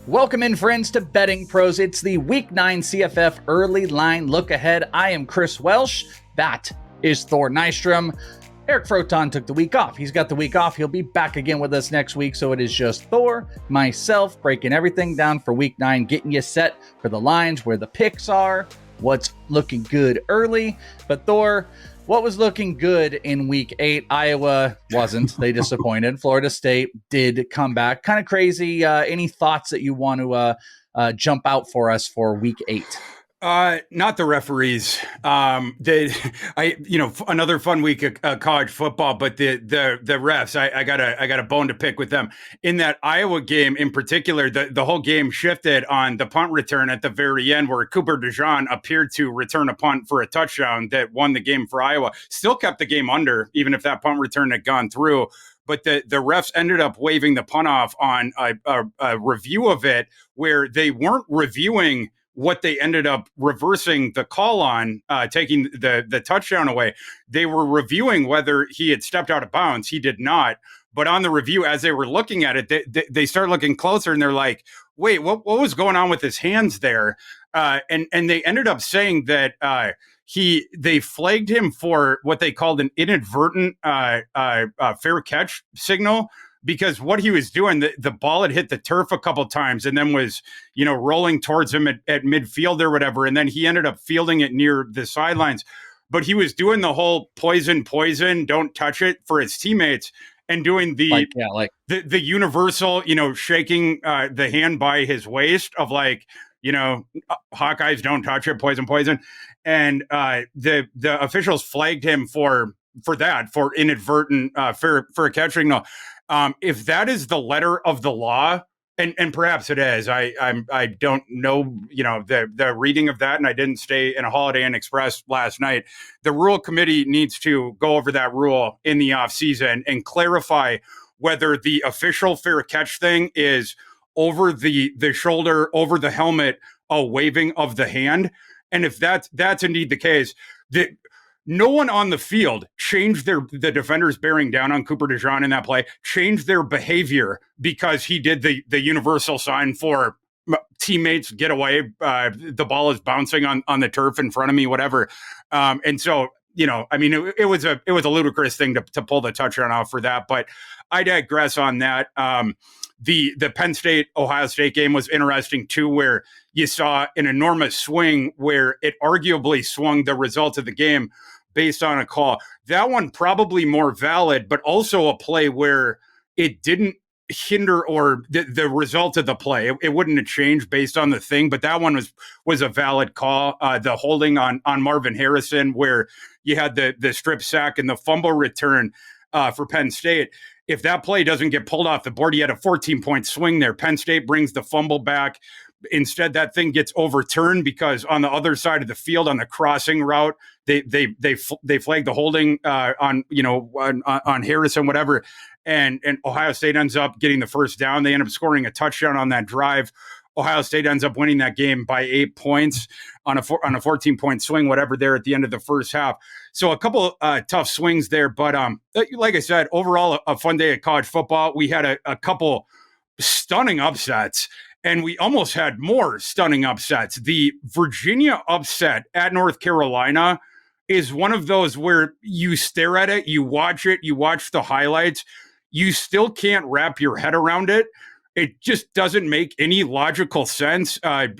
Welcome in, friends, to Betting Pros. It's the Week 9 CFF Early Line Look Ahead. I am Chris Welsh. That is Thor Nystrom. Eric Froton took the week off. He's got the week off. He'll be back again with us next week. So it is just Thor, myself, breaking everything down for Week 9, getting you set for the lines, where the picks are, what's looking good early. But Thor, what was looking good in Week 8? Iowa wasn't. They disappointed. Florida State did come back. Kind of crazy. Any thoughts that you want to jump out for us for Week 8? Not the referees. Another fun week of college football, but the refs, I got a bone to pick with them. In that Iowa game in particular, the whole game shifted on the punt return at the very end, where Cooper DeJean appeared to return a punt for a touchdown that won the game for Iowa. Still kept the game under, even if that punt return had gone through. But the refs ended up waving the punt off on a review of it, where they weren't reviewing what they ended up reversing the call on, taking the touchdown away. They were reviewing whether he had stepped out of bounds. He did not. But on the review, as they were looking at it, they start looking closer, and they're like, wait, what was going on with his hands there? And they ended up saying that they flagged him for what they called an inadvertent fair catch signal, because what he was doing, the ball had hit the turf a couple times and then was, rolling towards him at midfield or whatever. And then he ended up fielding it near the sidelines. But he was doing the whole poison, don't touch it for his teammates, and doing the universal, shaking the hand by his waist of Hawkeyes don't touch it, poison. And the officials flagged him for that, for inadvertent fair catch signal. If that is the letter of the law, and perhaps it is, I don't know, the reading of that, and I didn't stay in a Holiday Inn Express last night. The rule committee needs to go over that rule in the offseason and clarify whether the official fair catch thing is over the shoulder, over the helmet, a waving of the hand. And if that's indeed the case, no one on the field changed the defenders bearing down on Cooper DeJean in that play, changed their behavior because he did the universal sign for teammates, get away. The ball is bouncing on the turf in front of me, whatever. And so, it was a ludicrous thing to pull the touchdown off for that. But I digress on that. The Penn State Ohio State game was interesting too, where you saw an enormous swing where it arguably swung the result of the game based on a call. That one probably more valid, but also a play where it didn't hinder or the result of the play. It wouldn't have changed based on the thing, but that one was a valid call. The holding on Marvin Harrison, where you had the strip sack and the fumble return for Penn State. If that play doesn't get pulled off the board, you had a 14-point swing there. Penn State brings the fumble back. Instead, that thing gets overturned because on the other side of the field, on the crossing route, they flag the holding on Harrison, whatever, and Ohio State ends up getting the first down. They end up scoring a touchdown on that drive. Ohio State ends up winning that game by 8 points on a 14-point swing, whatever, there at the end of the first half. So a couple tough swings there, but like I said, overall a fun day of college football. We had a couple stunning upsets, and we almost had more stunning upsets. The Virginia upset at North Carolina is one of those where you stare at it, you watch the highlights, you still can't wrap your head around it. It just doesn't make any logical sense.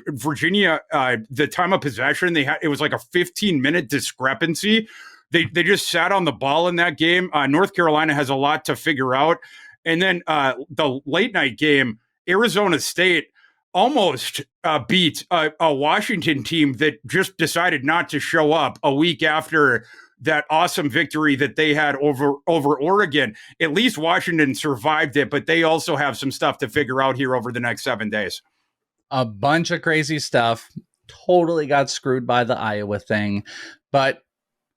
Virginia, the time of possession, it was like a 15-minute discrepancy. They just sat on the ball in that game. North Carolina has a lot to figure out. And then the late night game, Arizona State almost beat a Washington team that just decided not to show up a week after that awesome victory that they had over Oregon. At least Washington survived it, but they also have some stuff to figure out here over the next 7 days. A bunch of crazy stuff. Totally got screwed by the Iowa thing, but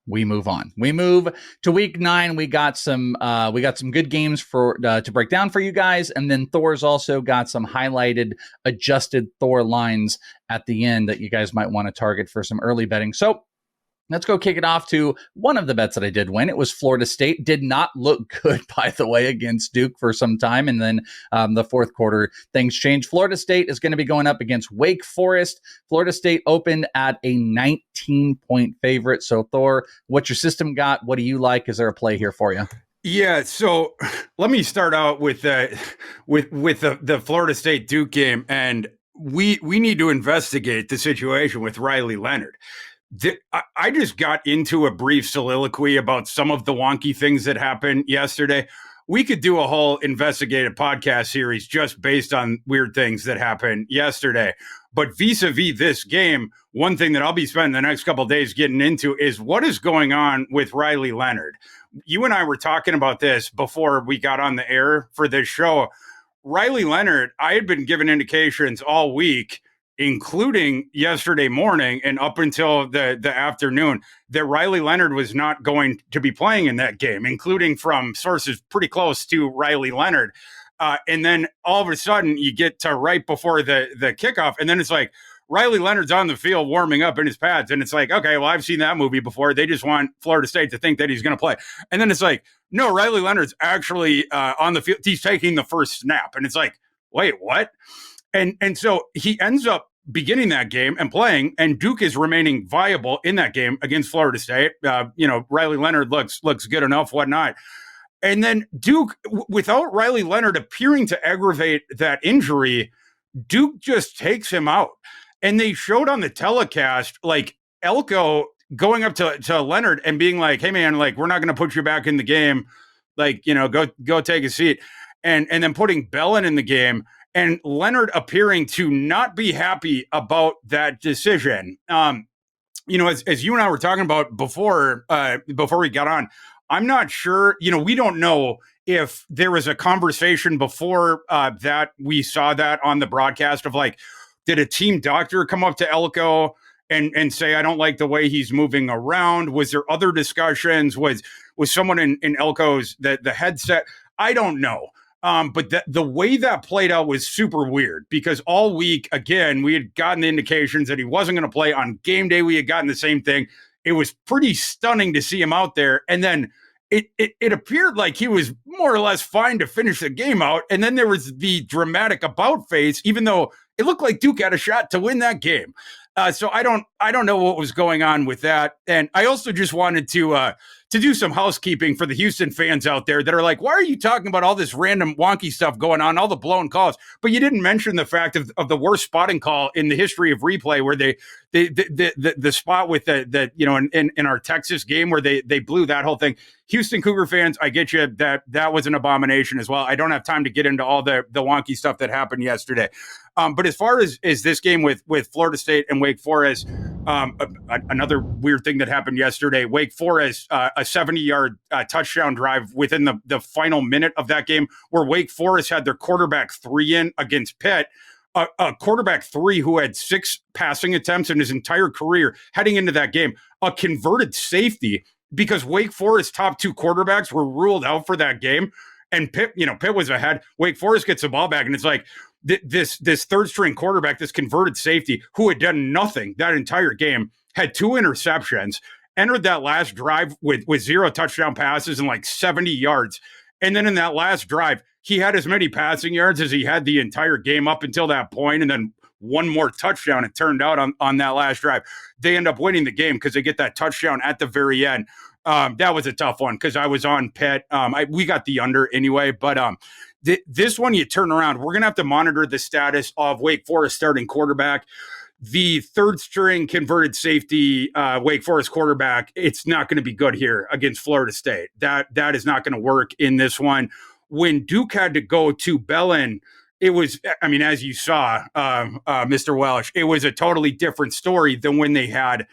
we move on. We move to Week 9. We got some good games to break down for you guys, and then Thor's also got some highlighted, adjusted Thor lines at the end that you guys might want to target for some early betting. So Let's go kick it off to one of the bets that I did win. It was Florida State. Did not look good, by the way, against Duke for some time. And then the fourth quarter, things changed. Florida State is going to be going up against Wake Forest. Florida State opened at a 19-point favorite. So, Thor, what's your system got? What do you like? Is there a play here for you? Yeah, so let me start out with the Florida State Duke game, and we need to investigate the situation with Riley Leonard. I just got into a brief soliloquy about some of the wonky things that happened yesterday. We could do a whole investigative podcast series just based on weird things that happened yesterday. But vis-a-vis this game, one thing that I'll be spending the next couple of days getting into is what is going on with Riley Leonard. You and I were talking about this before we got on the air for this show. Riley Leonard, I had been given indications all week, including yesterday morning and up until the afternoon, that Riley Leonard was not going to be playing in that game, including from sources pretty close to Riley Leonard. And then all of a sudden you get to right before the kickoff, and then it's like Riley Leonard's on the field warming up in his pads. And it's like, okay, well, I've seen that movie before. They just want Florida State to think that he's going to play. And then it's like, no, Riley Leonard's actually on the field. He's taking the first snap. And it's like, wait, what? And so he ends up beginning that game and playing, and Duke is remaining viable in that game against Florida State. Riley Leonard looks good enough, whatnot. And then Duke, without Riley Leonard appearing to aggravate that injury, Duke just takes him out. And they showed on the telecast, like, Elko going up to Leonard and being like, hey, man, like, we're not going to put you back in the game. Like, go take a seat. And then putting Bellin in the game, and Leonard appearing to not be happy about that decision. As you and I were talking about before we got on, I'm not sure, we don't know if there was a conversation before that we saw that on the broadcast of, like, did a team doctor come up to Elko and say, I don't like the way he's moving around? Was there other discussions? Was someone in Elko's, the headset? I don't know. But the way that played out was super weird, because all week, again, we had gotten the indications that he wasn't going to play. On game day, we had gotten the same thing. It was pretty stunning to see him out there. And then it appeared like he was more or less fine to finish the game out. And then there was the dramatic about face, even though it looked like Duke had a shot to win that game. So I don't know what was going on with that. And I also just wanted to do some housekeeping for the Houston fans out there that are like, why are you talking about all this random wonky stuff going on, all the blown calls? But you didn't mention the fact of the worst spotting call in the history of replay, where the spot with in our Texas game where they blew that whole thing. Houston Cougar fans, I get you, that was an abomination as well. I don't have time to get into all the wonky stuff that happened yesterday. But as far as this game with Florida State and Wake Forest, another weird thing that happened yesterday, Wake Forest, a 70-yard touchdown drive within the final minute of that game, where Wake Forest had their quarterback 3 in against Pitt, a quarterback 3 who had 6 passing attempts in his entire career heading into that game, a converted safety, because Wake Forest's top 2 quarterbacks were ruled out for that game. And Pitt was ahead. Wake Forest gets the ball back, and it's like, this third string quarterback, this converted safety who had done nothing that entire game, had 2 interceptions, entered that last drive with 0 touchdown passes and like 70 yards. And then in that last drive, he had as many passing yards as he had the entire game up until that point, and then one more touchdown, it turned out, on that last drive. They end up winning the game because they get that touchdown at the very end. That was a tough one because I was on Pitt. We got the under anyway, but this one, you turn around, we're going to have to monitor the status of Wake Forest starting quarterback. The third string converted safety Wake Forest quarterback, it's not going to be good here against Florida State. That is not going to work in this one. When Duke had to go to Bellin, it was, as you saw, Mr. Welsh, it was a totally different story than when they had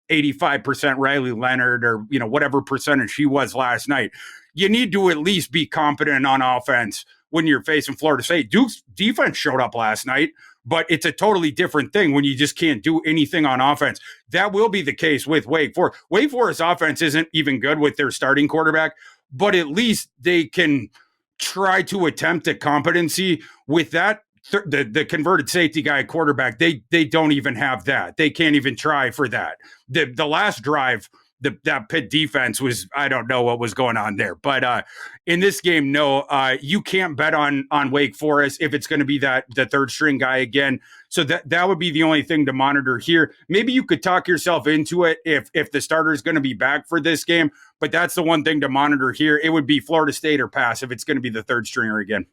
85% Riley Leonard, or whatever percentage she was last night. You need to at least be competent on offense when you're facing Florida State. Duke's defense showed up last night, but it's a totally different thing when you just can't do anything on offense. That will be the case with Wake Forest. Wake Forest offense isn't even good with their starting quarterback, but at least they can try to attempt a competency with that the converted safety guy quarterback, they don't even have that. They can't even try for that. The last drive, that Pitt defense was, I don't know what was going on there. But in this game, no, you can't bet on Wake Forest if it's going to be the third string guy again. So that would be the only thing to monitor here. Maybe you could talk yourself into it if the starter is going to be back for this game. But that's the one thing to monitor here. It would be Florida State or pass if it's going to be the third stringer again.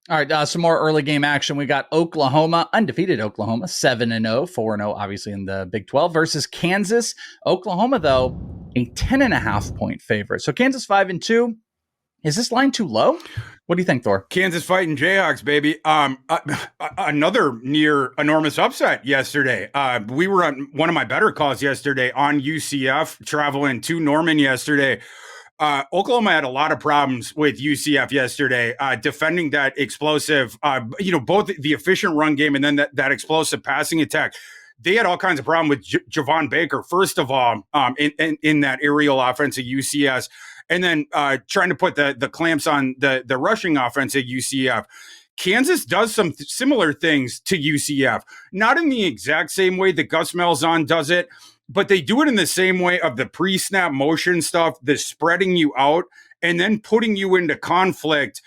All right, some more early game action. We got Oklahoma, undefeated Oklahoma, 7-0, 4-0, obviously in the Big 12, versus Kansas. Oklahoma, though, a 10.5 point favorite. So Kansas 5-2. Is this line too low? What do you think, Thor? Kansas fighting Jayhawks, baby. Another near enormous upset yesterday. We were on one of my better calls yesterday on UCF, traveling to Norman yesterday. Oklahoma had a lot of problems with UCF yesterday, defending that explosive, both the efficient run game and then that explosive passing attack. They had all kinds of problem with Javon Baker, first of all, in that aerial offense at UCS, and then trying to put the clamps on the rushing offense at UCF. Kansas does some similar things to UCF, not in the exact same way that Gus Malzahn does it, but they do it in the same way of the pre-snap motion stuff, the spreading you out and then putting you into conflict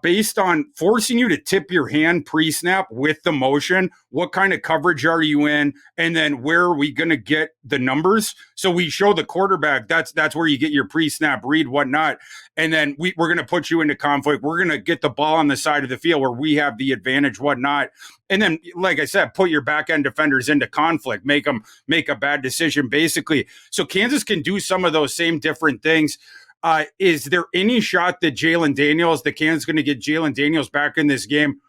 based on forcing you to tip your hand pre-snap with the motion. What kind of coverage are you in? And then where are we going to get the numbers? So we show the quarterback, that's where you get your pre-snap read, whatnot. And then we're going to put you into conflict. We're going to get the ball on the side of the field where we have the advantage, whatnot. And then, like I said, put your back end defenders into conflict, make them make a bad decision, basically. So Kansas can do some of those same different things. Is there any shot that Kansas is going to get Jalen Daniels back in this game?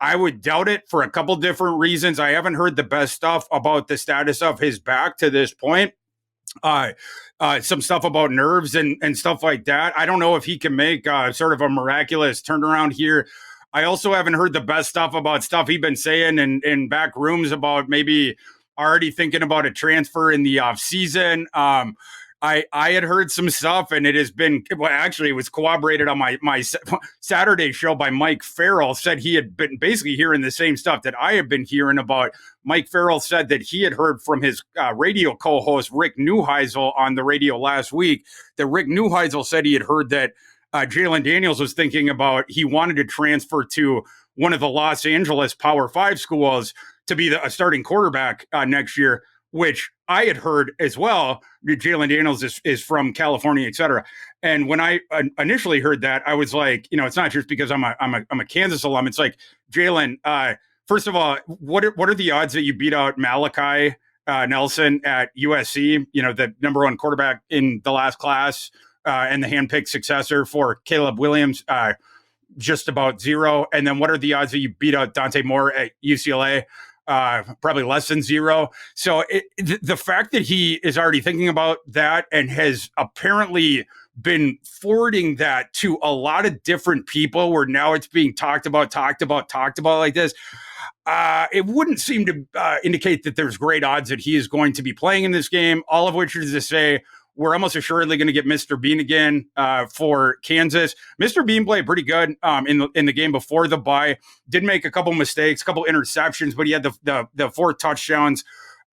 I would doubt it for a couple different reasons. I haven't heard the best stuff about the status of his back to this point. Some stuff about nerves and stuff like that. I don't know if he can make sort of a miraculous turnaround here. I also haven't heard the best stuff about stuff he's been saying in back rooms about maybe already thinking about a transfer in the offseason. I had heard some stuff, and it has been, well, actually, it was corroborated on my Saturday show by Mike Farrell. Said he had been basically hearing the same stuff that I have been hearing about. Mike Farrell said that he had heard from his radio co-host, Rick Neuheisel, on the radio last week, that Rick Neuheisel said he had heard that Jalen Daniels was thinking about, he wanted to transfer to one of the Los Angeles Power 5 schools to be a starting quarterback next year, which I had heard as well. Jalen Daniels is from California, et cetera. And when I initially heard that, I was like, it's not just because I'm a Kansas alum. It's like, Jalen, first of all, what are the odds that you beat out Malachi Nelson at USC, the number one quarterback in the last class and the handpicked successor for Caleb Williams? Just about zero. And then what are the odds that you beat out Dante Moore at UCLA? Probably less than zero. So the fact that he is already thinking about that and has apparently been forwarding that to a lot of different people where now it's being talked about like this, it wouldn't seem to indicate that there's great odds that he is going to be playing in this game, all of which is to say we're almost assuredly going to get Mr. Bean again for Kansas. Mr. Bean played pretty good in the game before the bye. Did make a couple mistakes, a couple interceptions, but he had the 4 touchdowns.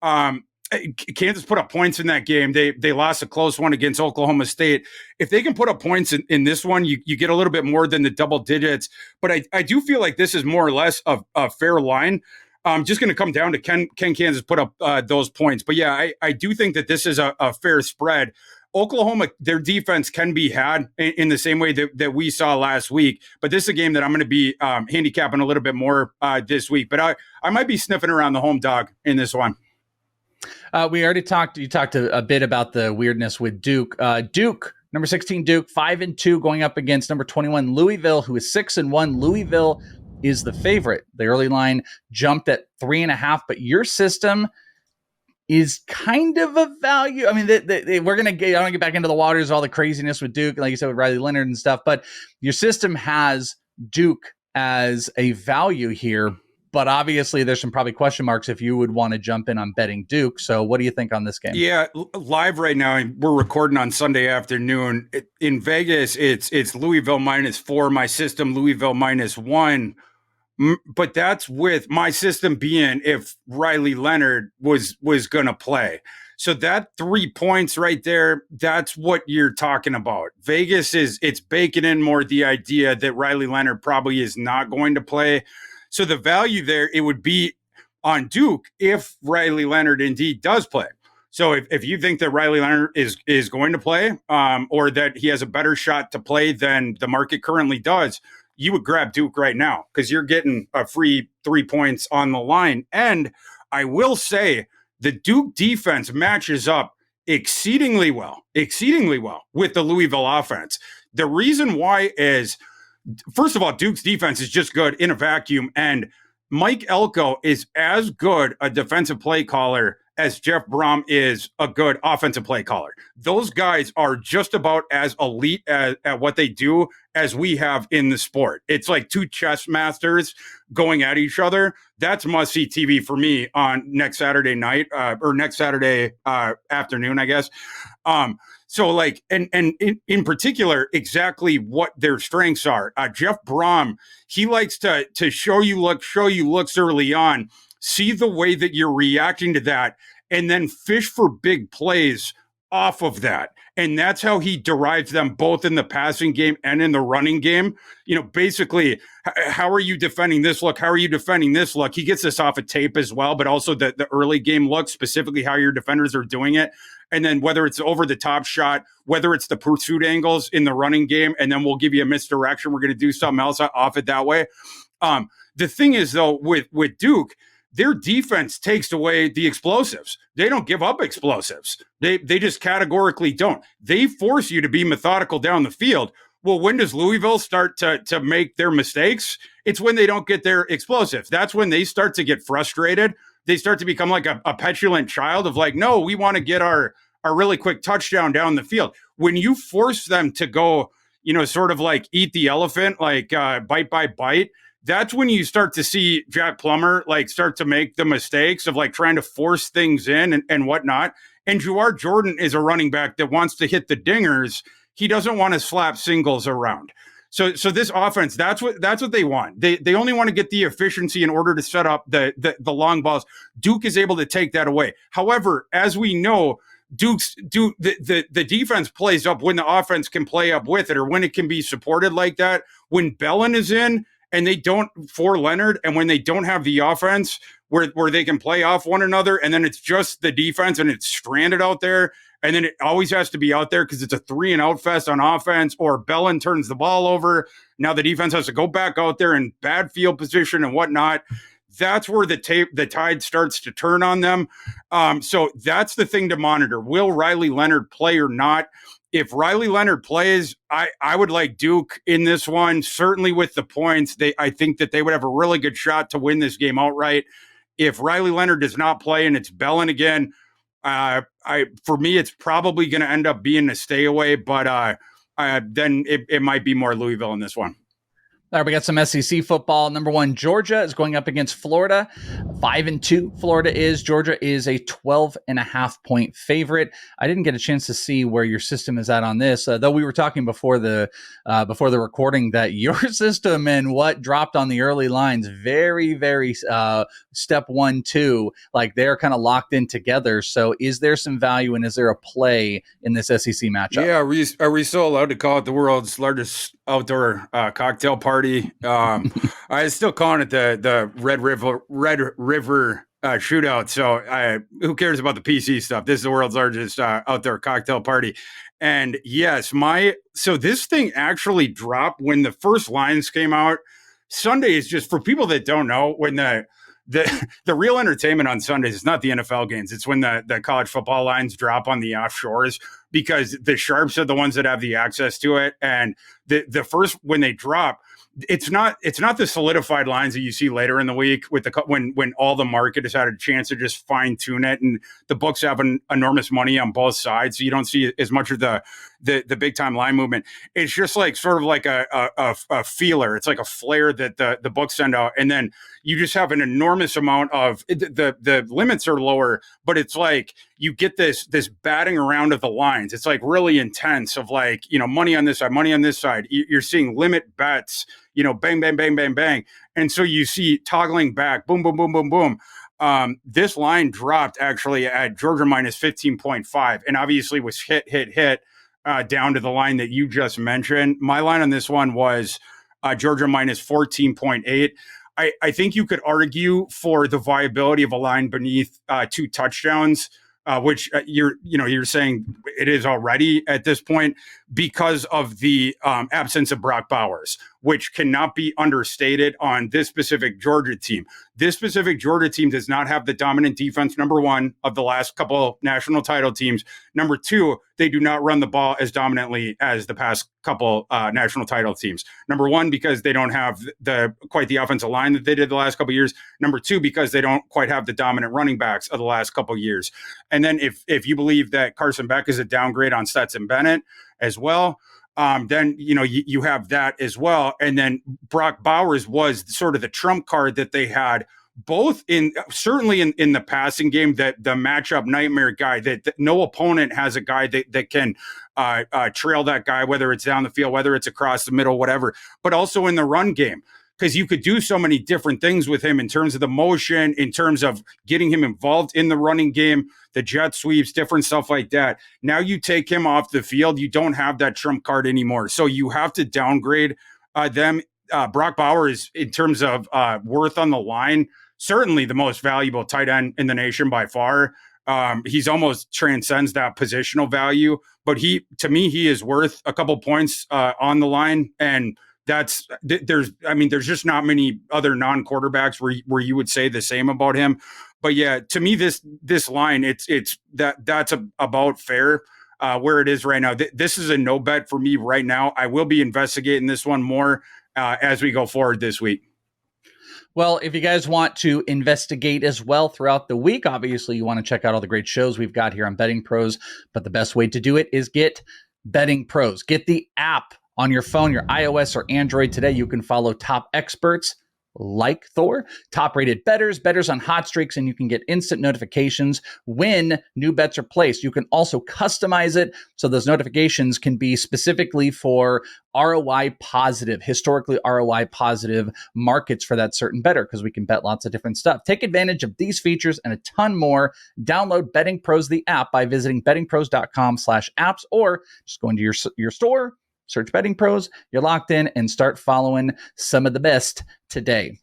Kansas put up points in that game. They lost a close one against Oklahoma State. If they can put up points in this one, you get a little bit more than the double digits. But I do feel like this is more or less a fair line. Just going to come down to can Kansas put up those points. But yeah, I do think that this is a fair spread. Oklahoma, their defense can be had in the same way that we saw last week. But this is a game that I'm going to be handicapping a little bit more this week. But I might be sniffing around the home dog in this one. We already talked. You talked a bit about the weirdness with Duke. Duke, number 16, Duke, 5-2, going up against number 21, Louisville, who is 6-1. Louisville is the favorite. The early line jumped at 3.5, but your system is kind of a value. I mean, we're going to get, I don't get back into the waters, all the craziness with Duke, like you said, with Riley Leonard and stuff, but your system has Duke as a value here. But obviously there's some probably question marks if you would want to jump in on betting Duke. So what do you think on this game? Yeah, live right now, we're recording on Sunday afternoon. In Vegas, it's Louisville -4. My system, Louisville -1. But that's with my system being if Riley Leonard was going to play. So that 3 points right there, that's what you're talking about. Vegas it's baking in more the idea that Riley Leonard probably is not going to play. So the value there, it would be on Duke if Riley Leonard indeed does play. So if you think that Riley Leonard is going to play, or that he has a better shot to play than the market currently does, you would grab Duke right now because you're getting a free 3 points on the line. And I will say the Duke defense matches up exceedingly well with the Louisville offense. The reason why is, first of all, Duke's defense is just good in a vacuum. And Mike Elko is as good a defensive play caller as Jeff Brom is a good offensive play caller. Those guys are just about as elite at what they do as we have in the sport. It's like two chess masters going at each other. That's must-see TV for me on next Saturday night, or next Saturday afternoon, I guess. So like, and in particular, exactly what their strengths are. Jeff Brom, he likes to show you looks early on, see the way that you're reacting to that, and then fish for big plays off of that. And that's how he derives them both in the passing game and in the running game. You know, basically, how are you defending this look? How are you defending this look? He gets this off of tape as well, but also the early game look, specifically how your defenders are doing it. And then whether it's over the top shot, whether it's the pursuit angles in the running game, and then we'll give you a misdirection. We're going to do something else off it that way. The thing is, though, with Duke, their defense takes away the explosives. They don't give up explosives. They just categorically don't. They force you to be methodical down the field. Well, when does Louisville start to make their mistakes? It's when they don't get their explosives. That's when they start to get frustrated. They start to become like a petulant child of like, no, we want to get our really quick touchdown down the field. When you force them to go, you know, sort of like eat the elephant, like bite by bite, that's when you start to see Jack Plummer like start to make the mistakes of like trying to force things in and whatnot. And Jawar Jordan is a running back that wants to hit the dingers. He doesn't want to slap singles around. So this offense, that's what they want. They only want to get the efficiency in order to set up the long balls. Duke is able to take that away. However, as we know, the defense plays up when the offense can play up with it, or when it can be supported like that. When Bellin is in, and they don't for Leonard, and when they don't have the offense where they can play off one another, and then it's just the defense and it's stranded out there, and then it always has to be out there because it's a 3-and-out fest on offense, or Bellin turns the ball over. Now the defense has to go back out there in bad field position and whatnot. That's where the tide starts to turn on them. So that's the thing to monitor. Will Riley Leonard play or not? If Riley Leonard plays, I would like Duke in this one, certainly with the points. I think that they would have a really good shot to win this game outright. If Riley Leonard does not play and it's Bellin again, for me, it's probably going to end up being a stay away, but then it might be more Louisville in this one. All right, we got some SEC football. Number 1, Georgia is going up against Florida. 5-2, Florida is. Georgia is a 12.5-point favorite. I didn't get a chance to see where your system is at on this, though we were talking before the recording that your system and what dropped on the early lines, very, very step 1, 2, like they're kind of locked in together. So is there some value and is there a play in this SEC matchup? Yeah, are we still allowed to call it the world's largest outdoor cocktail party? I still calling it the Red River shootout. So who cares about the PC stuff? This is the world's largest outdoor cocktail party. And yes, so this thing actually dropped when the first lines came out. Sunday is just, for people that don't know, when the real entertainment on Sundays is not the NFL games. It's when the college football lines drop on the offshores, because the sharps are the ones that have the access to it. And the first, when they drop, it's not the solidified lines that you see later in the week with when all the market has had a chance to just fine tune it, and the books have enormous money on both sides. So you don't see as much of the the big time line movement. It's just like sort of like a feeler. It's like a flare that the books send out, and then you just have an enormous amount of the limits are lower, but it's like you get this batting around of the lines. It's like really intense of like, money on this side, money on this side. You're seeing limit bets, bang, bang, bang, bang, bang. And so you see toggling back, boom, boom, boom, boom, boom. This line dropped actually at Georgia minus 15.5 and obviously was hit down to the line that you just mentioned. My line on this one was Georgia minus 14.8. I think you could argue for the viability of a line beneath 2 touchdowns, which you're saying it is already at this point because of the absence of Brock Bowers, which cannot be understated on this specific Georgia team. This specific Georgia team does not have the dominant defense, number one, of the last couple national title teams. Number two, they do not run the ball as dominantly as the past couple national title teams. Number one, because they don't have quite the offensive line that they did the last couple of years. Number two, because they don't quite have the dominant running backs of the last couple of years. And then if you believe that Carson Beck is a downgrade on Stetson Bennett as well, then you have that as well. And then Brock Bowers was sort of the trump card that they had, both certainly in the passing game, that the matchup nightmare guy, that no opponent has a guy that can trail that guy, whether it's down the field, whether it's across the middle, whatever, but also in the run game. Because you could do so many different things with him in terms of the motion, in terms of getting him involved in the running game, the jet sweeps, different stuff like that. Now you take him off the field, you don't have that trump card anymore. So you have to downgrade them. Brock Bowers, in terms of worth on the line, certainly the most valuable tight end in the nation by far. He's almost transcends that positional value, but to me, he is worth a couple points on the line. And there's just not many other non-quarterbacks where you would say the same about him. But yeah, to me, this line, that's about fair where it is right now. This is a no bet for me right now. I will be investigating this one more as we go forward this week. Well, if you guys want to investigate as well throughout the week, obviously you want to check out all the great shows we've got here on Betting Pros, but the best way to do it is get Betting Pros. Get the app on your phone, your iOS or Android today. You can follow top experts like Thor, top-rated bettors on hot streaks, and you can get instant notifications when new bets are placed. You can also customize it so those notifications can be specifically for ROI positive, historically ROI positive markets for that certain bettor, because we can bet lots of different stuff. Take advantage of these features and a ton more. Download Betting Pros, the app, by visiting bettingpros.com/apps, or just going to your store, search Betting Pros, you're locked in, and start following some of the best today.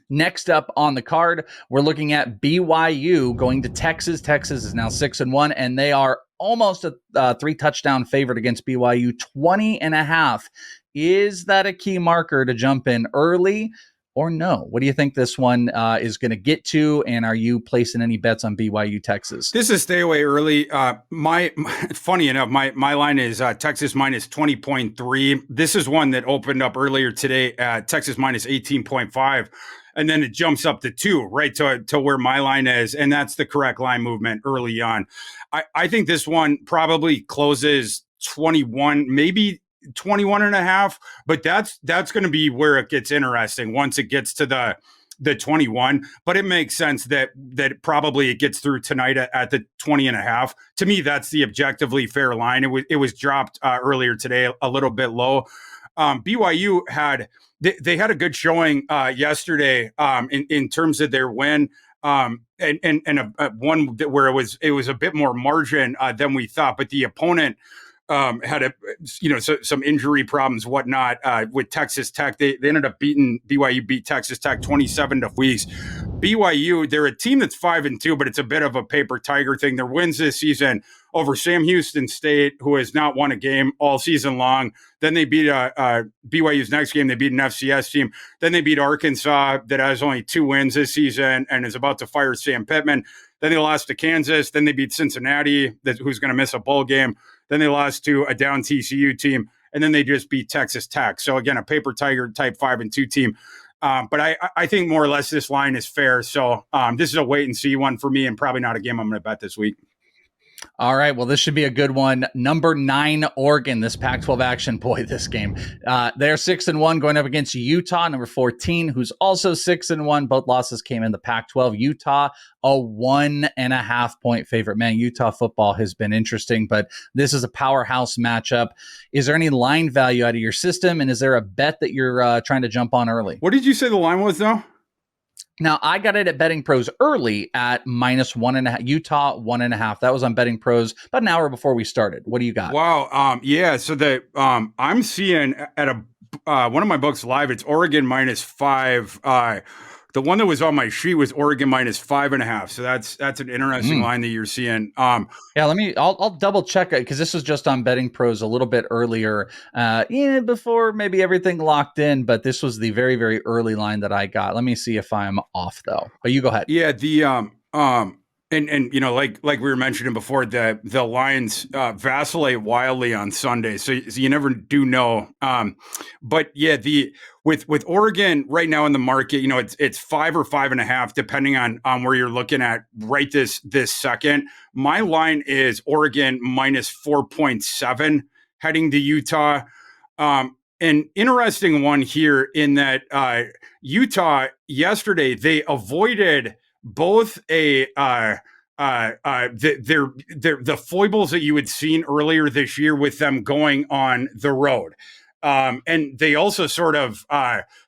Next up on the card, we're looking at BYU going to Texas. Texas is now 6-1, and they are almost a 3-touchdown favorite against BYU, 20.5. Is that a key marker to jump in early or no? What do you think this one is going to get to? And are you placing any bets on BYU Texas? This is stay away early. Funny enough, my line is Texas minus 20.3. This is one that opened up earlier today at Texas minus 18.5. And then it jumps up to 2, right to where my line is. And that's the correct line movement early on. I think this one probably closes 21, maybe 21.5, but that's going to be where it gets interesting once it gets to the 21. But it makes sense that probably it gets through tonight at the 20.5. To me, that's the objectively fair line. It was dropped earlier today, a little bit low. BYU had a good showing yesterday in terms of their win. And one where it was a bit more margin than we thought, but the opponent had some injury problems, whatnot, with Texas Tech. They ended up BYU beat Texas Tech 27 to weeks. BYU, they're a team that's 5-2, but it's a bit of a paper tiger thing. Their wins this season over Sam Houston State, who has not won a game all season long. Then they beat BYU's next game. They beat an FCS team. Then they beat Arkansas, that has only 2 wins this season and is about to fire Sam Pittman. Then they lost to Kansas. Then they beat Cincinnati, who's going to miss a bowl game. Then they lost to a down TCU team. And then they just beat Texas Tech. So again, a paper tiger type 5-2 team. But I think more or less this line is fair. So this is a wait and see one for me, and probably not a game I'm going to bet this week. All right. Well, this should be a good one. Number 9, Oregon, this Pac-12 action. Boy, this game. They're 6-1 going up against Utah, number 14, who's also 6-1. Both losses came in the Pac-12. Utah, a 1.5 point favorite. Man, Utah football has been interesting, but this is a powerhouse matchup. Is there any line value out of your system? And is there a bet that you're trying to jump on early? What did you say the line was, though? Now, I got it at Betting Pros early at -1.5, Utah 1.5. That was on Betting Pros about an hour before we started. What do you got? Wow. Yeah. So I'm seeing at one of my books live, it's Oregon -5. The one that was on my sheet was Oregon -5.5. So that's an interesting line that you're seeing. Yeah, I'll double check it because this was just on Betting Pros a little bit earlier, before maybe everything locked in. But this was the very, very early line that I got. Let me see if I'm off though. But you go ahead. Yeah, and like we were mentioning before, the lines vacillate wildly on Sunday, so you never do know. But yeah, with Oregon right now in the market, it's 5 or 5.5, depending on where you're looking at right this second. My line is Oregon -4.7 heading to Utah. An interesting one here in that Utah yesterday, they avoided both the foibles that you had seen earlier this year with them going on the road. And they also sort of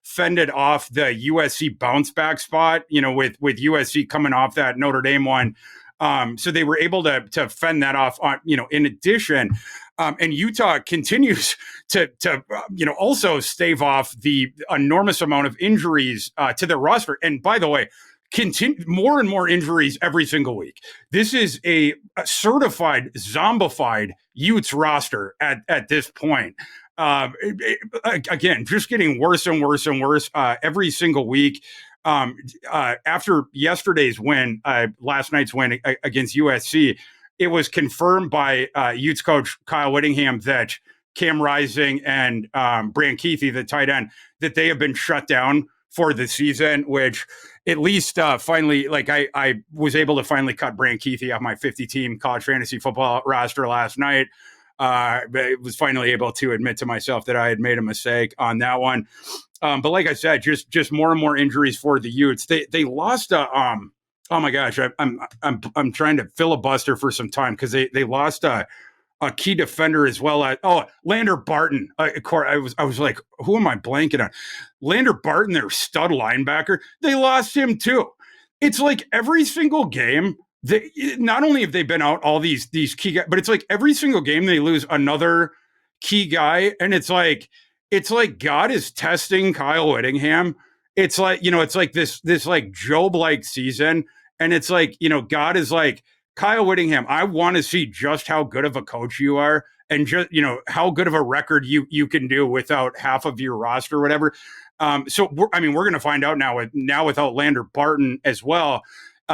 fended off the USC bounce back spot, with USC coming off that Notre Dame one. So they were able to fend that off on, in addition. And Utah continues to also stave off the enormous amount of injuries to their roster. And by the way, more and more injuries every single week. This is a certified zombified Utes roster at this point. Again, just getting worse and worse and worse every single week. After yesterday's win, last night's win against USC, it was confirmed by Utes coach Kyle Whittingham that Cam Rising and Brant Keithy, the tight end, that they have been shut down for the season, which at least finally, I was able to finally cut Brant Keithy off my 50-team college fantasy football roster last night. I was finally able to admit to myself that I had made a mistake on that one. But like I said, just more and more injuries for the Utes. They lost oh my gosh, I'm trying to filibuster for some time because they lost a key defender as well. Lander Barton. I was like, who am I blanking on? Lander Barton, their stud linebacker. They lost him too. It's like every single game. Not only have they been out all these key guys, but it's like every single game they lose another key guy, and it's like God is testing Kyle Whittingham. It's like it's like this like Job-like season, and it's like God is like, Kyle Whittingham, I want to see just how good of a coach you are, and just how good of a record you can do without half of your roster or whatever. So we're going to find out now without Lander Barton as well.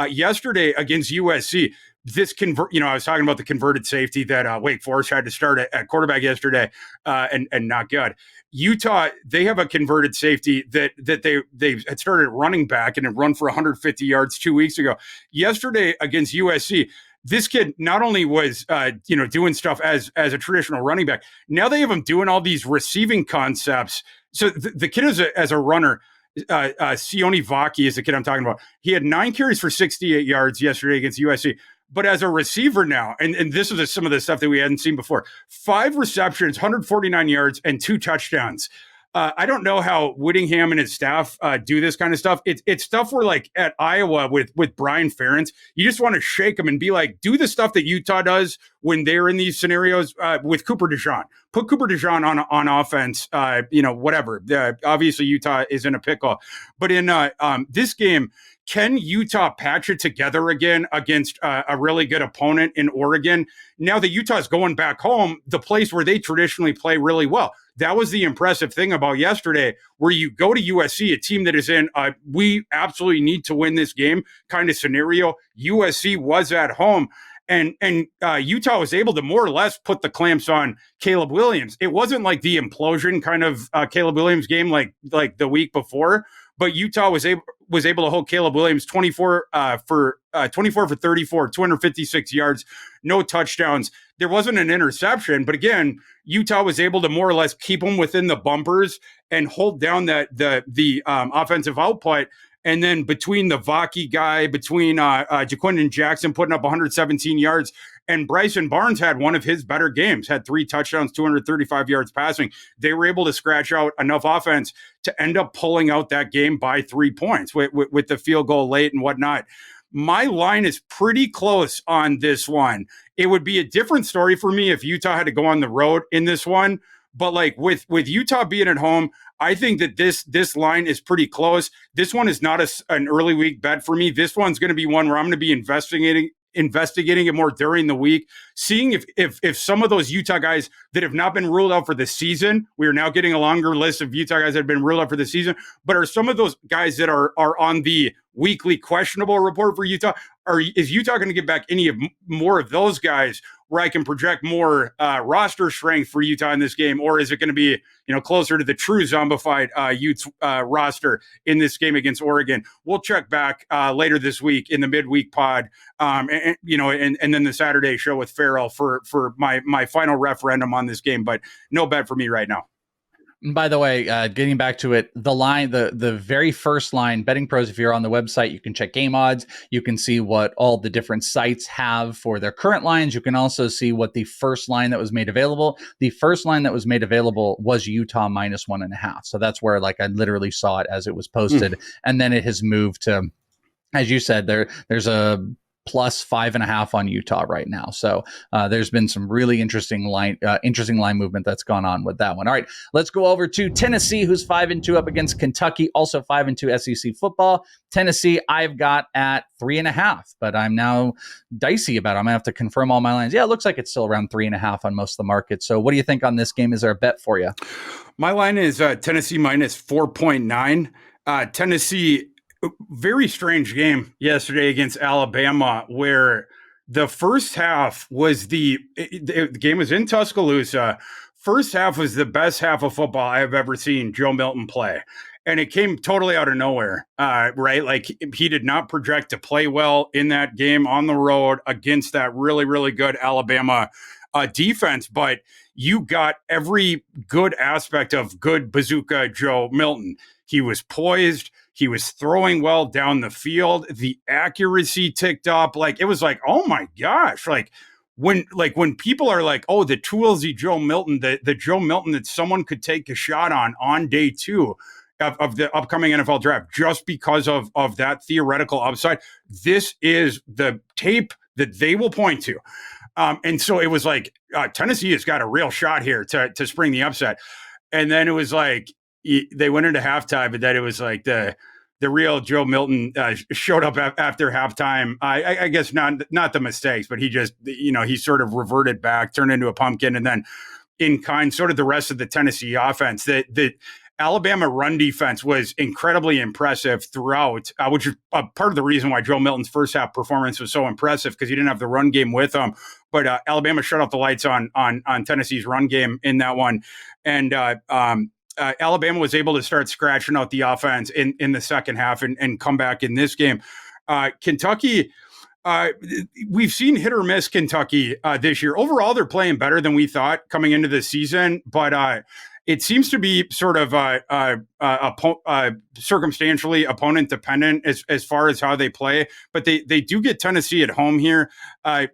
Yesterday against USC, I was talking about the converted safety that Wake Forest had to start at quarterback yesterday, and not good. Utah, they have a converted safety that they had started at running back and had run for 150 yards 2 weeks ago. Yesterday against USC, this kid not only was doing stuff as a traditional running back, now they have him doing all these receiving concepts. So the kid as a runner. Sione Vaki is the kid I'm talking about. He had 9 carries for 68 yards yesterday against USC. But as a receiver now, and this is some of the stuff that we hadn't seen before, 5 receptions, 149 yards, and 2 touchdowns. I don't know how Whittingham and his staff do this kind of stuff. It's stuff where, like at Iowa with Brian Ferentz, you just want to shake him and be like, do the stuff that Utah does when they're in these scenarios with Cooper DeJean. Put Cooper DeJean on offense, whatever. Obviously, Utah is in a pickle. But in this game, can Utah patch it together again against a really good opponent in Oregon? Now that Utah's going back home, the place where they traditionally play really well. That was the impressive thing about yesterday, where you go to USC, a team that is in we absolutely need to win this game kind of scenario. USC was at home. And Utah was able to more or less put the clamps on Caleb Williams. It wasn't like the implosion kind of Caleb Williams game like the week before, but Utah was able to hold Caleb Williams 24 for 34, 256 yards, no touchdowns. There wasn't an interception, but again, Utah was able to more or less keep them within the bumpers and hold down the offensive output. And then between the Vaki guy, between Jaquindon Jackson putting up 117 yards, and Bryson Barnes had one of his better games, had 3 touchdowns, 235 yards passing. They were able to scratch out enough offense to end up pulling out that game by 3 points with the field goal late and whatnot. My line is pretty close on this one. It would be a different story for me if Utah had to go on the road in this one. But like with Utah being at home, I think that this line is pretty close. This one is not an early week bet for me. This one's going to be one where I'm going to be investigating it more during the week, seeing if some of those Utah guys that have not been ruled out for the season, we are now getting a longer list of Utah guys that have been ruled out for the season, but are some of those guys that are on the weekly questionable report for Utah, is Utah going to get back more of those guys where I can project more roster strength for Utah in this game, or is it going to be closer to the true zombified Utes roster in this game against Oregon? We'll check back later this week in the midweek pod, and then the Saturday show with Farrell for my final referendum on this game. But no bet for me right now. By the way, getting back to it, the line, the very first line, Betting Pros, if you're on the website, you can check game odds. You can see what all the different sites have for their current lines. You can also see what the first line that was made available. The first line that was made available was Utah -1.5. So that's where I literally saw it as it was posted. And then it has moved to, as you said, there's a +5.5 on Utah right now. So there's been some really interesting line movement that's gone on with that one. All right, let's go over to Tennessee, who's 5-2 up against Kentucky, also 5-2 SEC football. Tennessee, I've got at 3.5, but I'm now dicey about it. I'm gonna have to confirm all my lines. Yeah, it looks like it's still around 3.5 on most of the market. So what do you think on this game? Is there a bet for you? My line is Tennessee -4.9. Tennessee, very strange game yesterday against Alabama, where the first half was the game was in Tuscaloosa. First half was the best half of football I have ever seen Joe Milton play. And it came totally out of nowhere, right? Like, he did not project to play well in that game on the road against that really, really good Alabama defense. But you got every good aspect of good bazooka Joe Milton. He was poised. He was throwing well down the field. The accuracy ticked up. It was like, oh my gosh. When people are like, oh, the toolsy Joe Milton, the Joe Milton that someone could take a shot on day 2 of the upcoming NFL draft, just because of that theoretical upside. This is the tape that they will point to. And so it was like, Tennessee has got a real shot here to spring the upset. And then it was like, they went into halftime, but then it was like the real Joe Milton showed up after halftime. I guess not the mistakes, but he just, he sort of reverted back, turned into a pumpkin, and then in kind, sort of the rest of the Tennessee offense. The Alabama run defense was incredibly impressive throughout, which is part of the reason why Joe Milton's first half performance was so impressive, because he didn't have the run game with him. But Alabama shut off the lights on Tennessee's run game in that one. And Alabama was able to start scratching out the offense in the second half and come back in this game. Kentucky, we've seen hit or miss Kentucky this year. Overall, they're playing better than we thought coming into the season, but it seems to be sort of circumstantially opponent dependent as far as how they play. But they do get Tennessee at home here.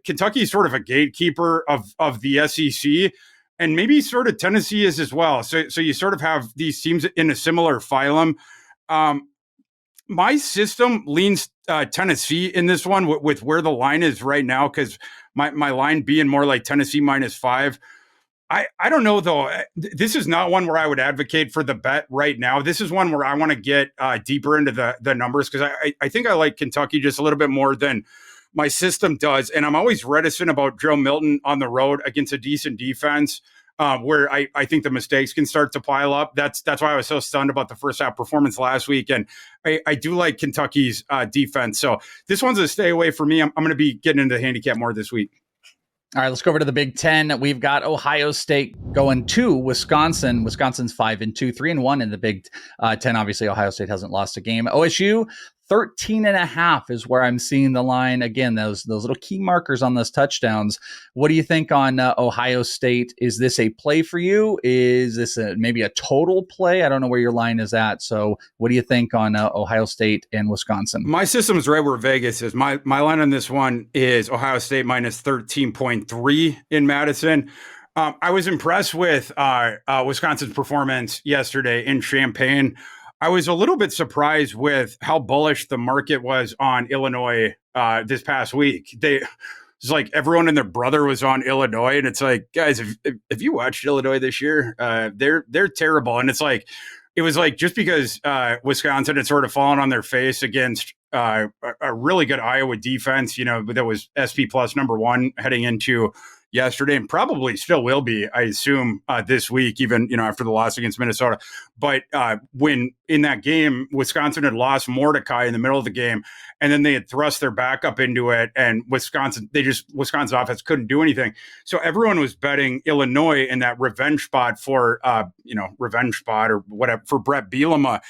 Kentucky is sort of a gatekeeper of the SEC. And maybe sort of Tennessee is as well. So you sort of have these teams in a similar phylum. My system leans Tennessee in this one with where the line is right now, because my line being more like Tennessee -5. I don't know, though. This is not one where I would advocate for the bet right now. This is one where I want to get deeper into the numbers, because I think I like Kentucky just a little bit more than my system does. And I'm always reticent about Joe Milton on the road against a decent defense, where I think the mistakes can start to pile up. That's why I was so stunned about the first half performance last week. And I do like Kentucky's defense. So this one's a stay away for me. I'm going to be getting into the handicap more this week. All right, let's go over to the Big Ten. We've got Ohio State going to Wisconsin. Wisconsin's 5-2, 3-1 in the Big Ten. Obviously, Ohio State hasn't lost a game. OSU 13.5 is where I'm seeing the line. Again, those little key markers on those touchdowns. What do you think on Ohio State? Is this a play for you? Is this maybe a total play? I don't know where your line is at. So what do you think on Ohio State and Wisconsin? My system is right where Vegas is. My line on this one is Ohio State minus 13.3 in Madison. I was impressed with Wisconsin's performance yesterday in Champaign. I was a little bit surprised with how bullish the market was on Illinois this past week. It's like everyone and their brother was on Illinois, and it's like, guys, if you watched Illinois this year, they're terrible. And it was like just because Wisconsin had sort of fallen on their face against a really good Iowa defense, that was SP plus #1 heading into yesterday, and probably still will be, I assume, this week, even after the loss against Minnesota. But when in that game, Wisconsin had lost Mordecai in the middle of the game, and then they had thrust their backup into it, and Wisconsin's offense couldn't do anything. So everyone was betting Illinois in that revenge spot or whatever for Brett Bielema,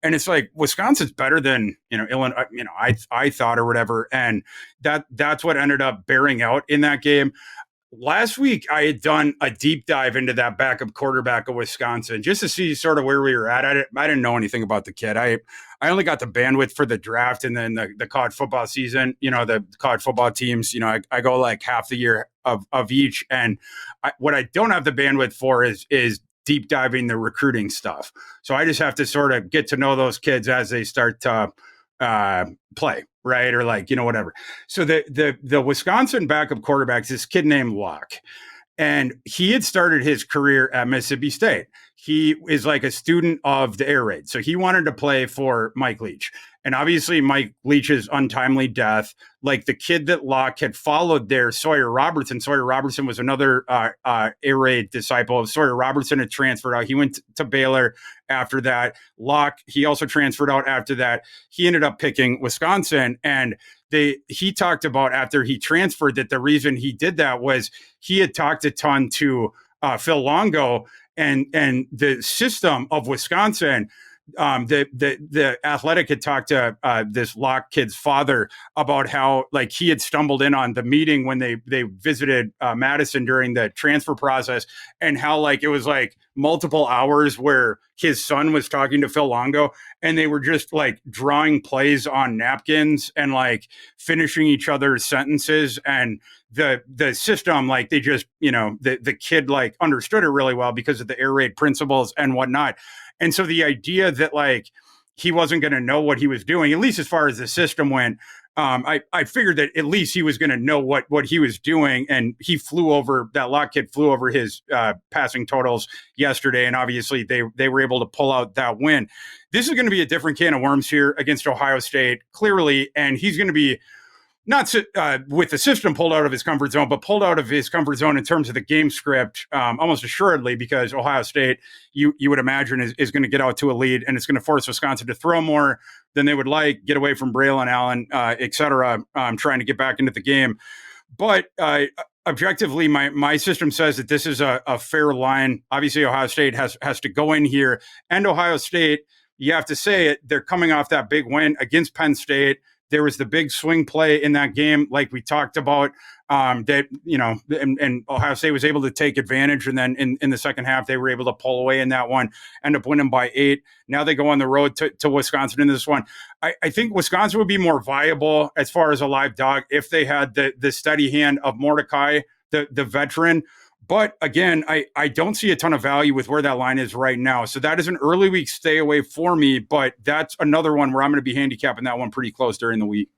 and it's like Wisconsin's better than Illinois. I thought or whatever, and that's what ended up bearing out in that game. Last week, I had done a deep dive into that backup quarterback of Wisconsin just to see sort of where we were at. I didn't know anything about the kid. I only got the bandwidth for the draft and then the college football season. The college football teams. I go like half the year of each, and what I don't have the bandwidth for is deep diving the recruiting stuff. So I just have to sort of get to know those kids as they start to play. Right. Or whatever. So the Wisconsin backup quarterback is this kid named Locke, and he had started his career at Mississippi State. He is like a student of the air raid. So he wanted to play for Mike Leach. And obviously Mike Leach's untimely death, like the kid that Locke had followed there, Sawyer Robertson. Sawyer Robertson was another air raid disciple of Sawyer Robertson, had transferred out. He went to Baylor after that. Locke, he also transferred out after that. He ended up picking Wisconsin, and he talked about after he transferred that the reason he did that was he had talked a ton to Phil Longo and the system of Wisconsin. The Athletic had talked to this Locke kid's father about how he had stumbled in on the meeting when they visited Madison during the transfer process, and how it was multiple hours where his son was talking to Phil Longo, and they were just drawing plays on napkins and finishing each other's sentences, and the system they just the kid understood it really well because of the air raid principles and whatnot. And so the idea that he wasn't going to know what he was doing, at least as far as the system went, I figured that at least he was going to know what he was doing. And that Locke kid flew over his passing totals yesterday. And obviously they were able to pull out that win. This is going to be a different can of worms here against Ohio State, clearly. And he's going to be not with the system pulled out of his comfort zone, but pulled out of his comfort zone in terms of the game script, almost assuredly, because Ohio State, you would imagine, is going to get out to a lead, and it's going to force Wisconsin to throw more than they would get away from Braylon Allen, et cetera, trying to get back into the game. But objectively, my system says that this is a fair line. Obviously, Ohio State has to go in here, and Ohio State, you have to say it, they're coming off that big win against Penn State. There was the big swing play in that game, like we talked about, that, and Ohio State was able to take advantage. And then in the second half, they were able to pull away in that one, end up winning by 8. Now they go on the road to Wisconsin in this one. I think Wisconsin would be more viable as far as a live dog if they had the steady hand of Mordecai, the veteran. But again, I don't see a ton of value with where that line is right now. So that is an early week stay away for me, but that's another one where I'm going to be handicapping that one pretty close during the week.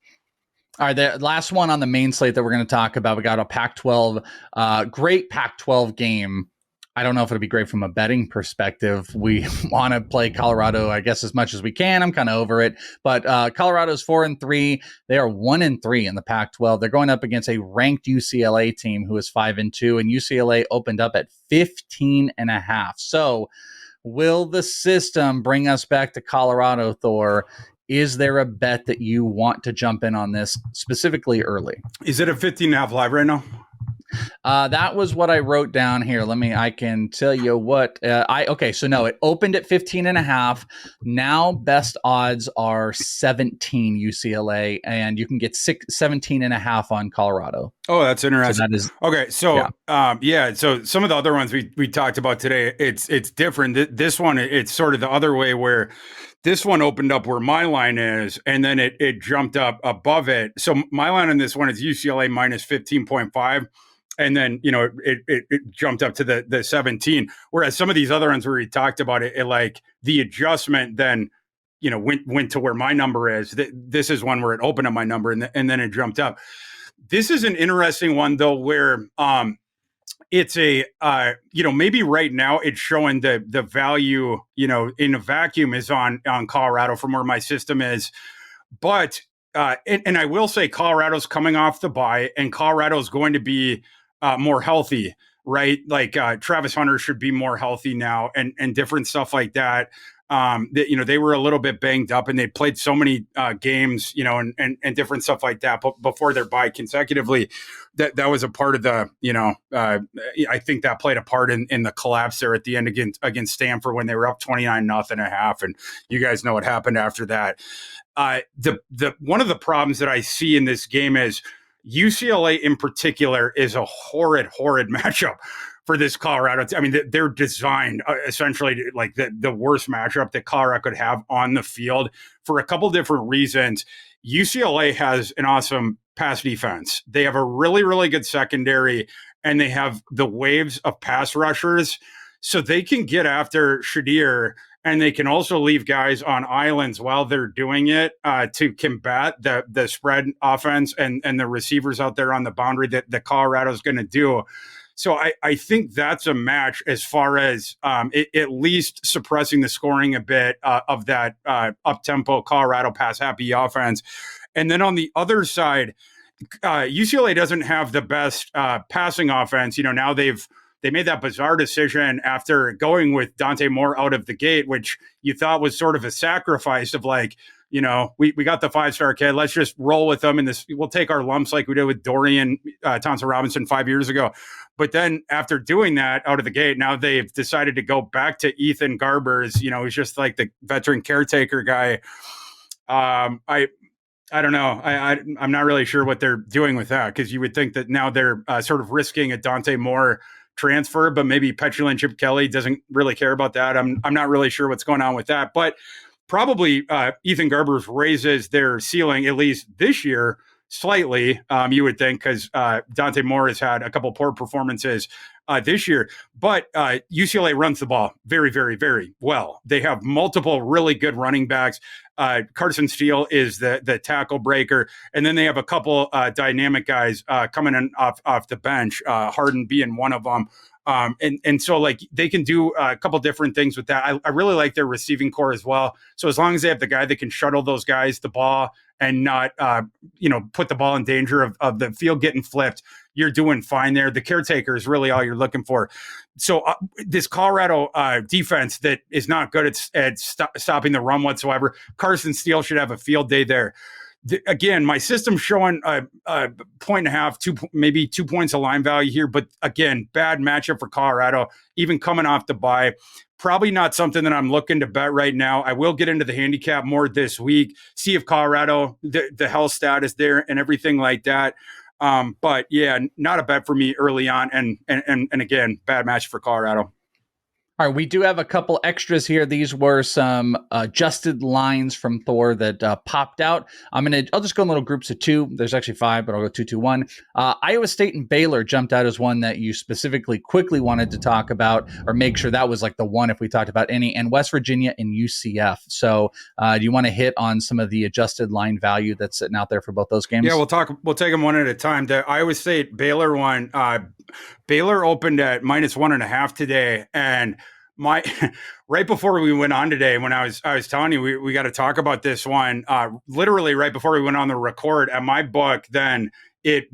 All right, the last one on the main slate that we're going to talk about, we got a Pac-12, great Pac-12 game. I don't know if it'll be great from a betting perspective. We want to play Colorado, I guess, as much as we can. I'm kind of over it. But Colorado's 4-3. They are 1-3 in the Pac-12. They're going up against a ranked UCLA team who is 5-2, and UCLA opened up at 15.5. So will the system bring us back to Colorado, Thor? Is there a bet that you want to jump in on this specifically early? Is it a 15.5 live right now? That was what I wrote down here. I can tell you what so no, it opened at 15.5. Now best odds are 17 UCLA, and you can get 17.5 on Colorado. Oh, that's interesting. So that is okay. So, so some of the other ones we talked about today, it's different. This one, it's sort of the other way where this one opened up where my line is, and then it jumped up above it. So my line on this one is UCLA minus 15.5. And then, it jumped up to the 17. Whereas some of these other ones where we talked about it, like the adjustment then, went to where my number is. This is one where it opened up my number and then it jumped up. This is an interesting one, though, where it's a, maybe right now it's showing the value, in a vacuum is on Colorado from where my system is. But, and I will say Colorado's coming off the bye, and Colorado's going to be more healthy, right? Like Travis Hunter should be more healthy now, and different stuff like that. They were a little bit banged up, and they played so many games, and different stuff like that. But before their bye consecutively, that was a part of the, I think that played a part in the collapse there at the end against Stanford when they were up 29-0.5, and you guys know what happened after that. The one of the problems that I see in this game is UCLA in particular is a horrid matchup for this Colorado. I mean, they're designed essentially like the worst matchup that Colorado could have on the field for a couple different reasons. UCLA has an awesome pass defense. They have a really, really good secondary, and they have the waves of pass rushers. So they can get after Shadir, and they can also leave guys on islands while they're doing it to combat the spread offense and the receivers out there on the boundary that Colorado's going to do. So I think that's a match as far as at least suppressing the scoring a bit of that up-tempo Colorado pass-happy offense. And then on the other side, UCLA doesn't have the best passing offense. Now they made that bizarre decision after going with Dante Moore out of the gate, which you thought was sort of a sacrifice of like, we got the 5-star kid. Let's just roll with them. And we'll take our lumps like we did with Dorian Thompson-Robinson 5 years ago. But then after doing that out of the gate, now they've decided to go back to Ethan Garbers. He's just like the veteran caretaker guy. I don't know. I'm not really sure what they're doing with that, because you would think that now they're sort of risking a Dante Moore transfer, but maybe petulant Chip Kelly doesn't really care about that. I'm not really sure what's going on with that, but probably Ethan Garbers raises their ceiling, at least this year, slightly, you would think, because Dante Moore has had a couple poor performances this year. But UCLA runs the ball very, very, very well. They have multiple really good running backs. Carson Steele is the tackle breaker. And then they have a couple dynamic guys coming in off the bench, Harden being one of them. And so like they can do a couple different things with that. I really like their receiving core as well. So as long as they have the guy that can shuttle those guys the ball and not, put the ball in danger of the field getting flipped, you're doing fine there. The caretaker is really all you're looking for. So this Colorado defense that is not good at stopping the run whatsoever. Carson Steele should have a field day there. Again, my system's showing a 1.5, maybe 2 points of line value here. But again, bad matchup for Colorado, even coming off the bye. Probably not something that I'm looking to bet right now. I will get into the handicap more this week, see if Colorado, the health status there and everything like that. But yeah, not a bet for me early on. And again, bad match for Colorado. All right, we do have a couple extras here. These were some adjusted lines from Thor that popped out. I'll just go in little groups of two. There's actually five, but I'll go 2, 2, 1. Iowa State and Baylor jumped out as one that you specifically quickly wanted to talk about, or make sure that was like the one if we talked about any, and West Virginia and UCF. So do you want to hit on some of the adjusted line value that's sitting out there for both those games? Yeah, we'll take them one at a time. The Iowa State Baylor one, Baylor opened at -1.5 today, and right before we went on today, when I was telling you we got to talk about this one, literally right before we went on the record at my book, then it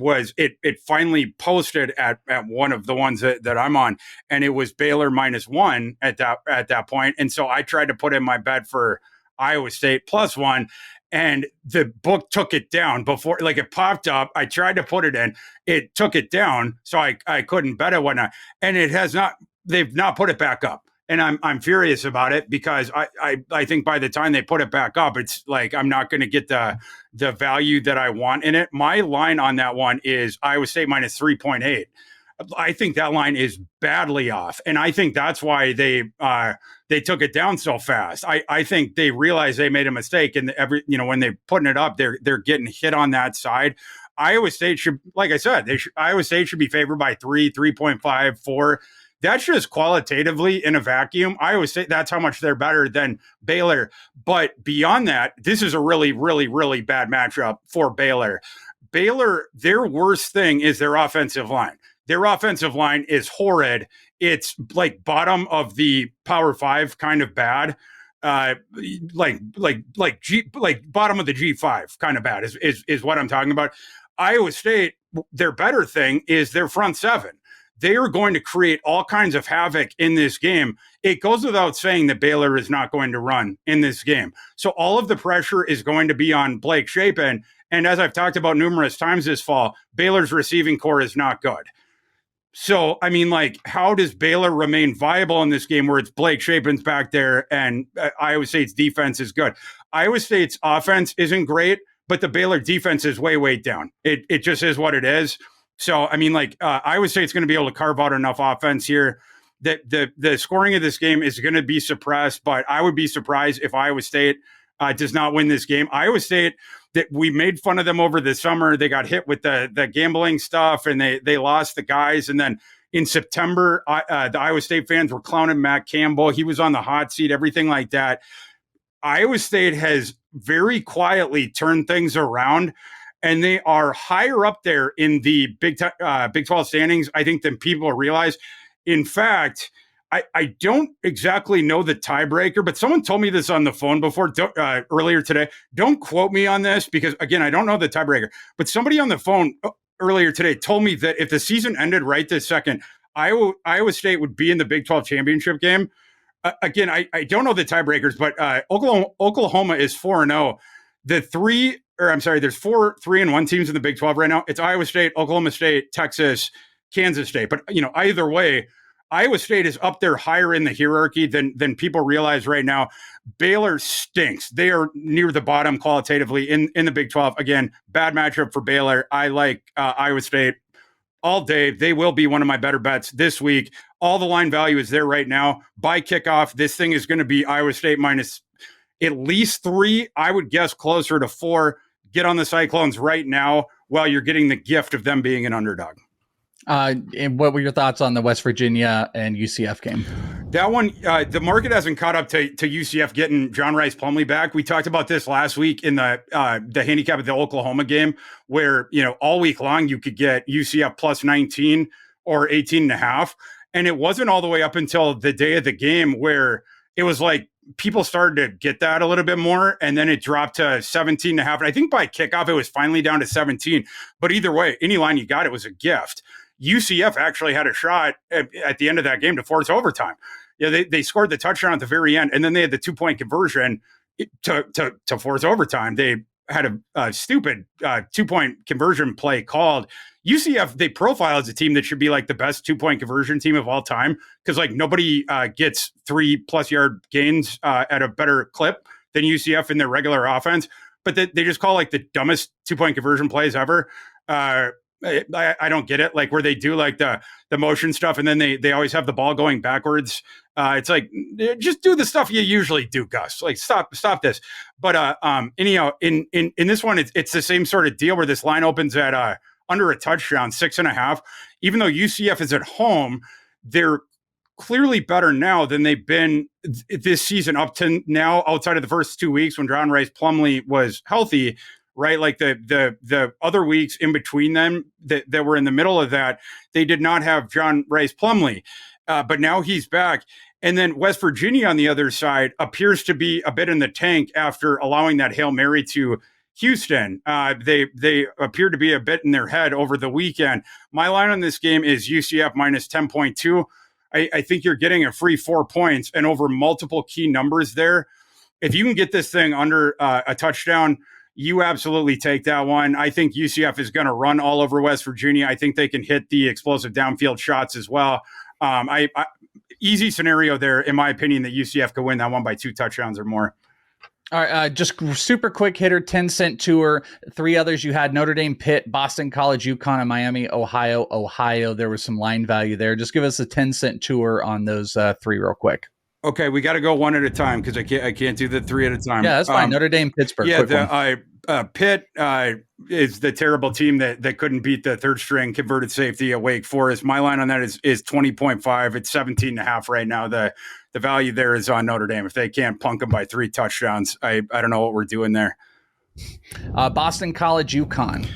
finally posted at one of the ones that I'm on, and it was Baylor -1 at that point, and so I tried to put in my bet for Iowa State +1. and the book took it down before, like it popped up. I tried to put it in, it took it down, so I couldn't bet it, whatnot, and it has not. They've not put it back up, and I'm furious about it because I think by the time they put it back up, it's like I'm not going to get the value that I want in it. My line on that one is Iowa State minus 3.8. I think that line is badly off, and I think that's why they took it down so fast. I think they realized they made a mistake, and when they're putting it up, they're getting hit on that side. Iowa State should, like I said, Iowa State should be favored by 3.5, 4. That's just qualitatively in a vacuum. Iowa State, that's how much they're better than Baylor. But beyond that, this is a really, really, really bad matchup for Baylor. Baylor, their worst thing is their offensive line. Their offensive line is horrid. It's like bottom of the Power 5 kind of bad. Like bottom of the G5 kind of bad is what I'm talking about. Iowa State, their better thing is their front seven. They are going to create all kinds of havoc in this game. It goes without saying that Baylor is not going to run in this game. So all of the pressure is going to be on Blake Shapen. And as I've talked about numerous times this fall, Baylor's receiving core is not good. So, I mean, like, how does Baylor remain viable in this game where it's Blake Shapen's back there and Iowa State's defense is good? Iowa State's offense isn't great, but the Baylor defense is way, way down. It just is what it is. So, I mean, like, Iowa State's going to be able to carve out enough offense here that the scoring of this game is going to be suppressed, but I would be surprised if Iowa State does not win this game. Iowa State, that we made fun of them over the summer. They got hit with the gambling stuff, and they lost the guys. And then in September, the Iowa State fans were clowning Matt Campbell. He was on the hot seat, everything like that. Iowa State has very quietly turned things around, and they are higher up there in the Big 12 standings, I think, than people realize. In fact, I don't exactly know the tiebreaker, but someone told me this on the phone before earlier today. Don't quote me on this because, again, I don't know the tiebreaker. But somebody on the phone earlier today told me that if the season ended right this second, Iowa State would be in the Big 12 championship game. Again, I don't know the tiebreakers, but Oklahoma is 4-0. There's 4 3-1 teams in the Big 12 right now. It's Iowa State, Oklahoma State, Texas, Kansas State. But either way, Iowa State is up there higher in the hierarchy than people realize right now. Baylor stinks. They are near the bottom qualitatively in the Big 12. Again, bad matchup for Baylor. I like Iowa State all day. They will be one of my better bets this week. All the line value is there right now. By kickoff, this thing is going to be Iowa State minus at least 3. I would guess closer to 4. Get on the Cyclones right now while you're getting the gift of them being an underdog. And what were your thoughts on the West Virginia and UCF game? That one, the market hasn't caught up to UCF getting John Rice Plumlee back. We talked about this last week in the handicap of the Oklahoma game, where all week long you could get UCF plus 19 or 18.5, and it wasn't all the way up until the day of the game where it was like people started to get that a little bit more, and then it dropped to 17.5. And I think by kickoff it was finally down to 17. But either way, any line you got, it was a gift. UCF actually had a shot at the end of that game to force overtime. Yeah, they scored the touchdown at the very end, and then they had the 2-point conversion to force overtime. They had a stupid 2-point conversion play called. UCF, they profile as a team that should be like the best 2-point conversion team of all time because like nobody gets 3+ yard gains at a better clip than UCF in their regular offense. But they just call like the dumbest 2-point conversion plays ever. I don't get it. Like where they do like the motion stuff and then they always have the ball going backwards. It's like, just do the stuff you usually do, Gus. Like stop this. But anyhow, in this one, it's the same sort of deal where this line opens at under a touchdown, 6.5. Even though UCF is at home, they're clearly better now than they've been this season up to now, outside of the first 2 weeks when John Rice Plumlee was healthy. Right, like the other weeks in between them that were in the middle of that, they did not have John Rice Plumlee, but now he's back. And then West Virginia on the other side appears to be a bit in the tank after allowing that Hail Mary to Houston. They appear to be a bit in their head over the weekend. My line on this game is UCF minus 10.2. I think you're getting a free 4 points and over multiple key numbers there. if you can get this thing under a touchdown, you absolutely take that one. I think UCF is going to run all over West Virginia. I think they can hit the explosive downfield shots as well. Easy scenario there, in my opinion, that UCF could win that one by 2 touchdowns or more. All right, just super quick hitter, 10-cent tour. 3 others you had: Notre Dame, Pitt, Boston College, UConn, and Miami, Ohio. There was some line value there. Just give us a 10-cent tour on those 3 real quick. Okay, we got to go one at a time because I can't do the 3 at a time. Yeah, that's fine. Notre Dame, Pittsburgh. Yeah, Pitt is the terrible team that couldn't beat the third string converted safety at Wake Forest. My line on that is 20.5. It's 17.5 right now. The value there is on Notre Dame. If they can't punk them by 3 touchdowns, I don't know what we're doing there. Boston College, UConn.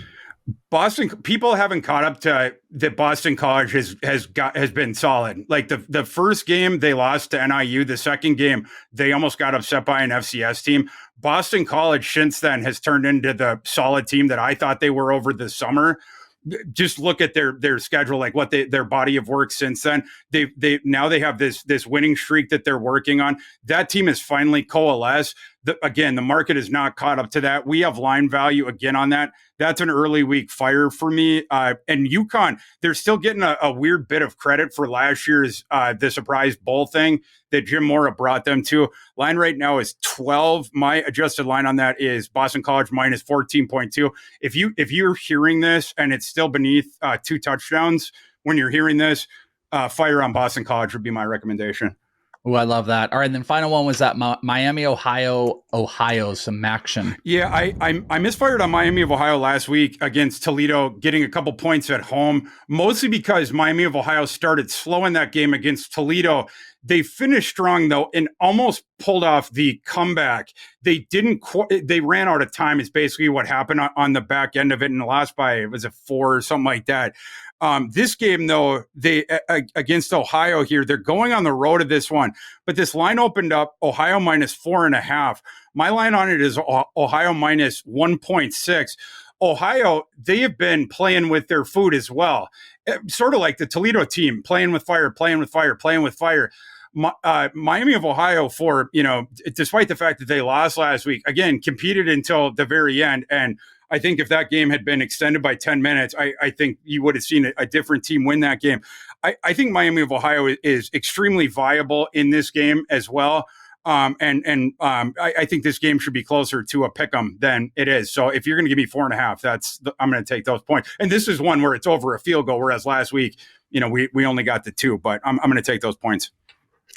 Boston, people haven't caught up to that. Boston College has been solid. Like the first game they lost to NIU, the second game they almost got upset by an FCS team. Boston College since then has turned into the solid team that I thought they were over the summer. Just look at their schedule, like what their body of work since then. They now have this winning streak that they're working on. That team has finally coalesced. Again, the market is not caught up to that. We have line value again on that. That's an early week fire for me. And UConn, they're still getting a weird bit of credit for last year's the surprise bowl thing that Jim Mora brought them to. Line right now is 12. My adjusted line on that is Boston College minus 14.2. If you're hearing this and it's still beneath 2 touchdowns when you're hearing this, fire on Boston College would be my recommendation. Oh, I love that. All right, and then final one was that Miami, Ohio, some action. Yeah, I misfired on Miami of Ohio last week against Toledo, getting a couple points at home, mostly because Miami of Ohio started slow in that game against Toledo. They finished strong, though, and almost pulled off the comeback. They ran out of time is basically what happened on the back end of it, and lost by, it was a 4 or something like that. This game, though, they against Ohio here, they're going on the road of this one, but this line opened up Ohio minus 4.5. My line on it is Ohio minus 1.6. Ohio, they have been playing with their food as well, sort of like the Toledo team, playing with fire. Miami of Ohio, despite the fact that they lost last week, again, competed until the very end. And I think if that game had been extended by 10 minutes, I think you would have seen a different team win that game. I think Miami of Ohio is extremely viable in this game as well. I think this game should be closer to a pick'em than it is. So if you're going to give me 4.5, I'm going to take those points. And this is one where it's over a field goal, whereas last week, we only got the 2, but I'm going to take those points.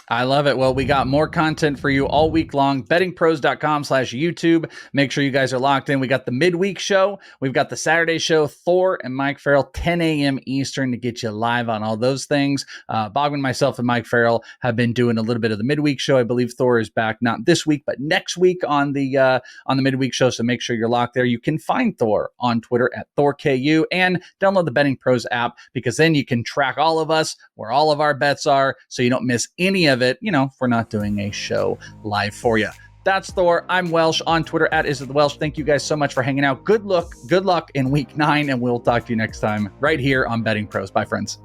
I love it. Well, we got more content for you all week long. Bettingpros.com/YouTube. Make sure you guys are locked in. We got the midweek show. We've got the Saturday show, Thor and Mike Farrell, 10 a.m. Eastern to get you live on all those things. Bogman, myself, and Mike Farrell have been doing a little bit of the midweek show. I believe Thor is back not this week, but next week on the midweek show. So make sure you're locked there. You can find Thor on Twitter at ThorKU and download the Betting Pros app, because then you can track all of us, where all of our bets are, so you don't miss any of it, if we're not doing a show live for you. That's Thor. I'm Welsh on Twitter at IsItTheWelsh. Thank you guys so much for hanging out. Good luck in week 9, and we'll talk to you next time right here on Betting Pros. Bye, friends.